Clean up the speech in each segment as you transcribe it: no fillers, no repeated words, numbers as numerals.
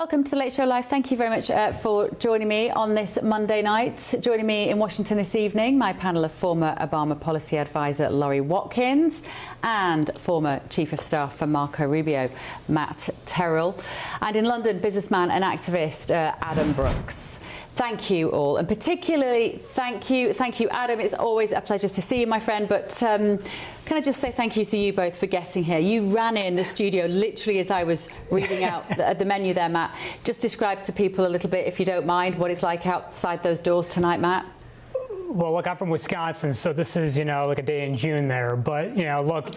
Welcome to the Late Show Live. Thank you very much for joining me on this Monday night. Joining me in Washington this evening, my panel of former Obama policy advisor Laurie Watkins and former Chief of Staff for Marco Rubio, Matt Terrell, and in London, businessman and activist Adam Brooks. Thank you all, and particularly thank you, Adam. It's always a pleasure to see you, my friend, but can I just say thank you to you both for getting here. You ran in the studio literally as I was reading out the menu there, Matt. Just describe to people a little bit, if you don't mind, what it's like outside those doors tonight, Matt. Well, look, I'm from Wisconsin, so this is, like a day in June there. But, look,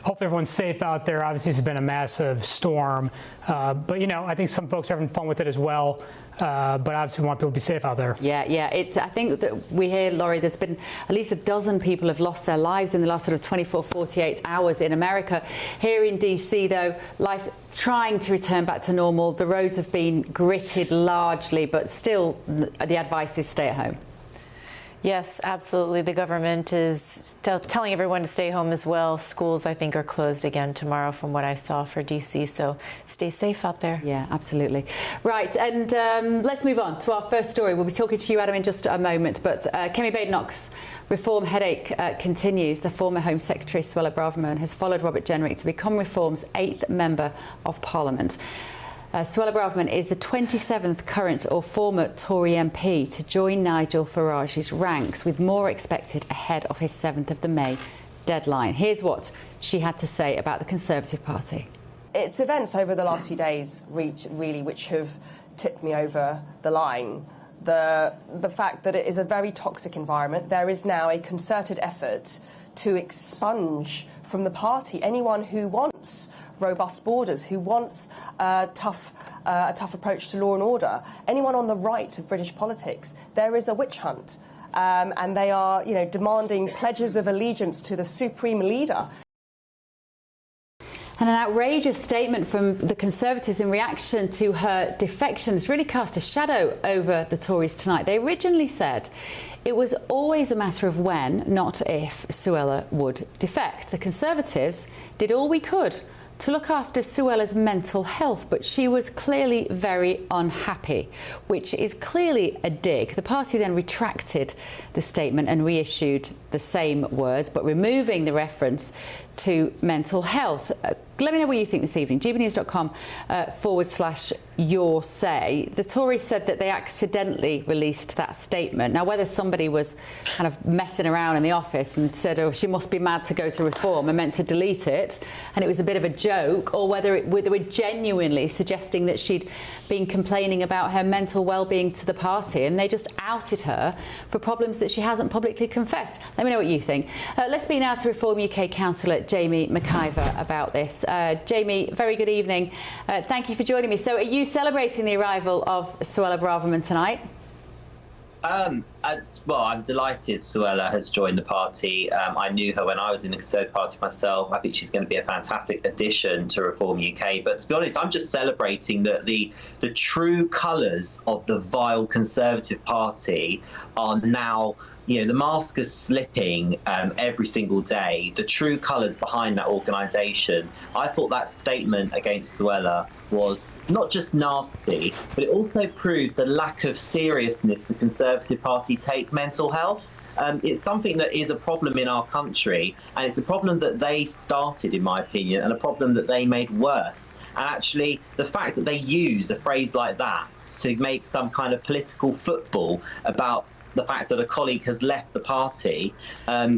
hopefully everyone's safe out there. Obviously, it's been a massive storm. But, I think some folks are having fun with it as well. But obviously we want people to be safe out there. Yeah. I think that we hear, Laurie, there's been at least a dozen people have lost their lives in the last sort of 24, 48 hours in America. Here in DC, though, life trying to return back to normal. The roads have been gritted largely, but still the advice is stay at home. Yes, absolutely. The government is telling everyone to stay home as well. Schools, I think, are closed again tomorrow from what I saw for DC. So stay safe out there. Yeah, absolutely. Right. And let's move on to our first story. We'll be talking to you, Adam, in just a moment. But Kemi Badenoch's reform headache continues. The former Home Secretary, Suella Braverman, has followed Robert Jenrick to become Reform's 8th Member of Parliament. Suella Braverman is the 27th current or former Tory MP to join Nigel Farage's ranks, with more expected ahead of his 7th of the May deadline. Here's what she had to say about the Conservative Party. It's events over the last few days, really, which have tipped me over the line. The fact that it is a very toxic environment. There is now a concerted effort to expunge from the party anyone who wants robust borders, who wants a tough approach to law and order. Anyone on the right of British politics, there is a witch hunt, and they are, demanding pledges of allegiance to the supreme leader. And an outrageous statement from the Conservatives in reaction to her defection has really cast a shadow over the Tories tonight. They originally said it was always a matter of when, not if, Suella would defect. The Conservatives did all we could to look after Suella's mental health, but she was clearly very unhappy, which is clearly a dig. The party then retracted the statement and reissued the same words, but removing the reference to mental health. Let me know what you think this evening. GBNews.com/your say. The Tories said that they accidentally released that statement. Now, whether somebody was kind of messing around in the office and said, oh, she must be mad to go to Reform and meant to delete it, and it was a bit of a joke, or whether they were genuinely suggesting that she'd been complaining about her mental well-being to the party, and they just outed her for problems that she hasn't publicly confessed. Let me know what you think. Let's speak now to Reform UK Councillor Jaymey McIvor about this. Jaymey, very good evening. Thank you for joining me. So are you celebrating the arrival of Suella Braverman tonight? Well, I'm delighted Suella has joined the party. I knew her when I was in the Conservative Party myself. I think she's going to be a fantastic addition to Reform UK. But to be honest, I'm just celebrating that the true colours of the vile Conservative Party are now, the mask is slipping every single day. The true colours behind that organisation. I thought that statement against Suella was not just nasty, but it also proved the lack of seriousness the Conservative Party take mental health. It's something that is a problem in our country, and it's a problem that they started, in my opinion, and a problem that they made worse. And actually, the fact that they use a phrase like that to make some kind of political football about the fact that a colleague has left the party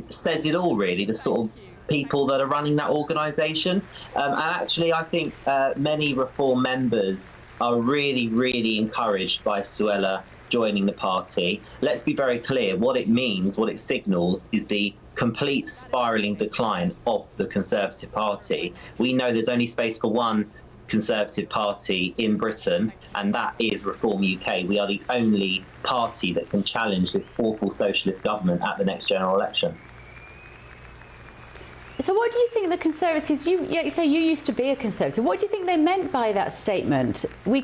says it all, really, the sort of people that are running that organisation. And actually, I think many Reform members are really, really encouraged by Suella joining the party. Let's be very clear, what it means, what it signals is the complete spiralling decline of the Conservative Party. We know there's only space for one Conservative Party in Britain, and that is Reform UK. We are the only party that can challenge this awful socialist government at the next general election. So what do you think the Conservatives, you say you used to be a Conservative, what do you think they meant by that statement? We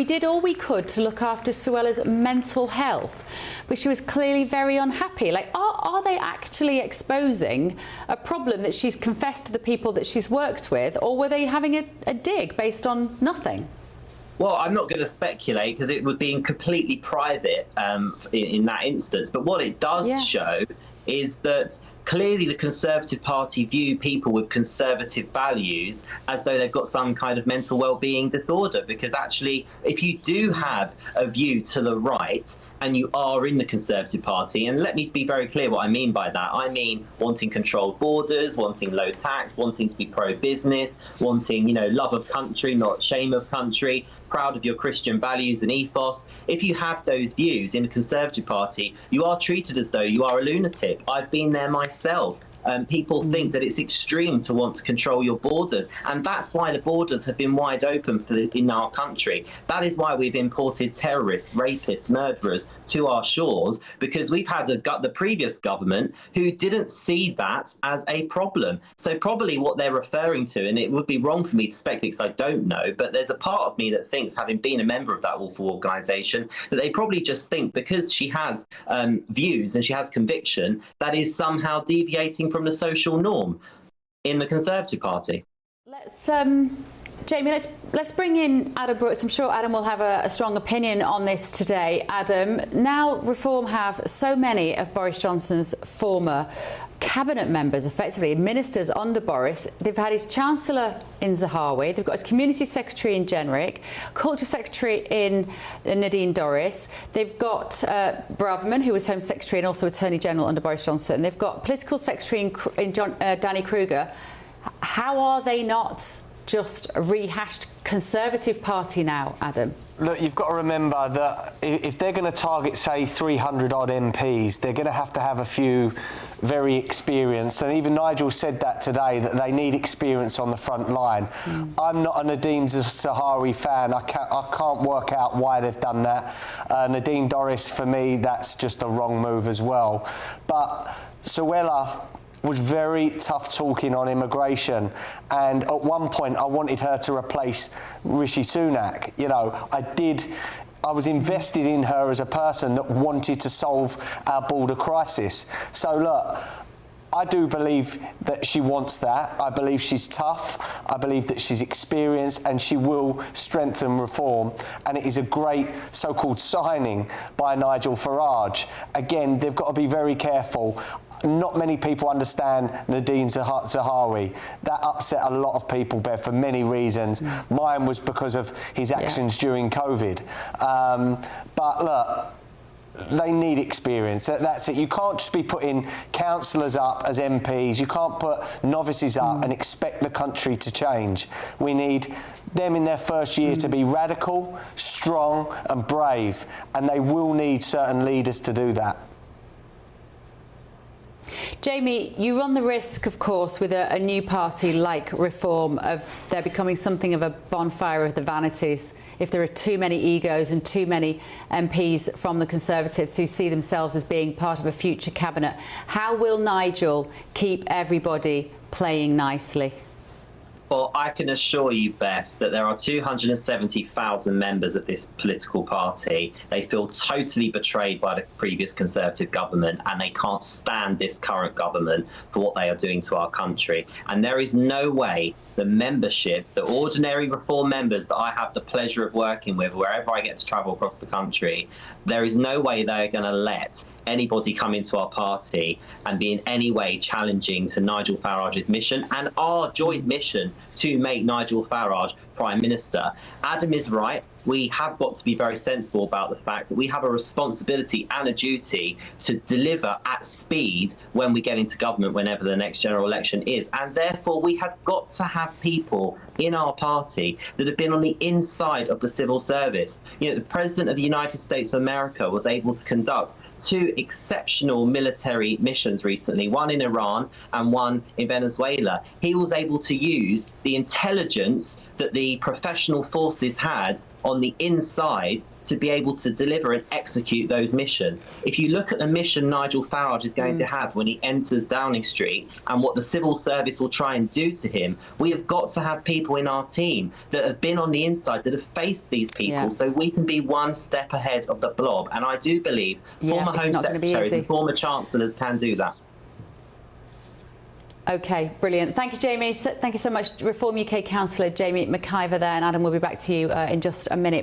did all we could to look after Suella's mental health, but she was clearly very unhappy. Like, are they actually exposing a problem that she's confessed to the people that she's worked with, or were they having a dig based on nothing? Well, I'm not going to speculate because it would be completely private in that instance. But what it does show is that clearly the Conservative Party view people with conservative values as though they've got some kind of mental well-being disorder, because actually if you do have a view to the right and you are in the Conservative Party, and let me be very clear what I mean by that. I mean wanting controlled borders, wanting low tax, wanting to be pro-business, wanting, you know, love of country, not shame of country, proud of your Christian values and ethos. If you have those views in the Conservative Party, you are treated as though you are a lunatic. I've been there myself. People think that it's extreme to want to control your borders, and that's why the borders have been wide open in our country. That is why we've imported terrorists, rapists, murderers to our shores, because we've had the previous government who didn't see that as a problem. So probably what they're referring to, and it would be wrong for me to speculate because I don't know, but there's a part of me that thinks, having been a member of that awful organisation, that they probably just think because she has views and she has conviction, that is somehow deviating from the social norm in the Conservative Party. Let's Jaymey, let's bring in Adam Brooks. I'm sure Adam will have a strong opinion on this today. Adam, now Reform have so many of Boris Johnson's former cabinet members, effectively ministers under Boris. They've had his Chancellor in Zahawi, they've got his Community Secretary in Jenrick, Culture Secretary in Nadine Dorries, they've got Braverman, who was Home Secretary and also Attorney General under Boris Johnson, they've got Political Secretary in Danny Kruger. How are they not just a rehashed Conservative Party now, Adam? Look, you've got to remember that if they're going to target, say, 300-odd MPs, they're going to have a few very experienced, and even Nigel said that today, that they need experience on the front line. I'm not a Nadine Zahawi fan. I can't work out why they've done that. Nadine Dorries, for me, that's just a wrong move as well. But Suella was very tough talking on immigration, and at one point I wanted her to replace Rishi Sunak. You know, I was invested in her as a person that wanted to solve our border crisis. So look, I do believe that she wants that. I believe she's tough. I believe that she's experienced, and she will strengthen Reform. And it is a great so-called signing by Nigel Farage. Again, they've got to be very careful. Not many people understand Nadine Zahawi. That upset a lot of people, Bev, for many reasons. Mine was because of his actions during COVID. But look, they need experience. That's it. You can't just be putting councillors up as MPs. You can't put novices up and expect the country to change. We need them in their first year to be radical, strong and brave, and they will need certain leaders to do that. Jaymey, you run the risk, of course, with a new party like Reform, of there becoming something of a bonfire of the vanities if there are too many egos and too many MPs from the Conservatives who see themselves as being part of a future cabinet. How will Nigel keep everybody playing nicely? Well, I can assure you, Beth, that there are 270,000 members of this political party. They feel totally betrayed by the previous Conservative government, and they can't stand this current government for what they are doing to our country. And there is no way the membership, the ordinary Reform members that I have the pleasure of working with wherever I get to travel across the country, there is no way they are going to let anybody come into our party and be in any way challenging to Nigel Farage's mission and our joint mission to make Nigel Farage Prime Minister. Adam is right. We have got to be very sensible about the fact that we have a responsibility and a duty to deliver at speed when we get into government, whenever the next general election is. And therefore, we have got to have people in our party that have been on the inside of the civil service. You know, the President of the United States of America was able to conduct 2 exceptional military missions recently, one in Iran and one in Venezuela. He was able to use the intelligence that the professional forces had on the inside to be able to deliver and execute those missions. If you look at the mission Nigel Farage is going to have when he enters Downing Street and what the civil service will try and do to him, we have got to have people in our team that have been on the inside, that have faced these people, so we can be one step ahead of the Blob. And I do believe former Home Secretaries and former Chancellors can do that. OK, brilliant. Thank you, Jaymey. Thank you so much, Reform UK Councillor Jaymey McIvor there. And Adam, we'll be back to you in just a minute.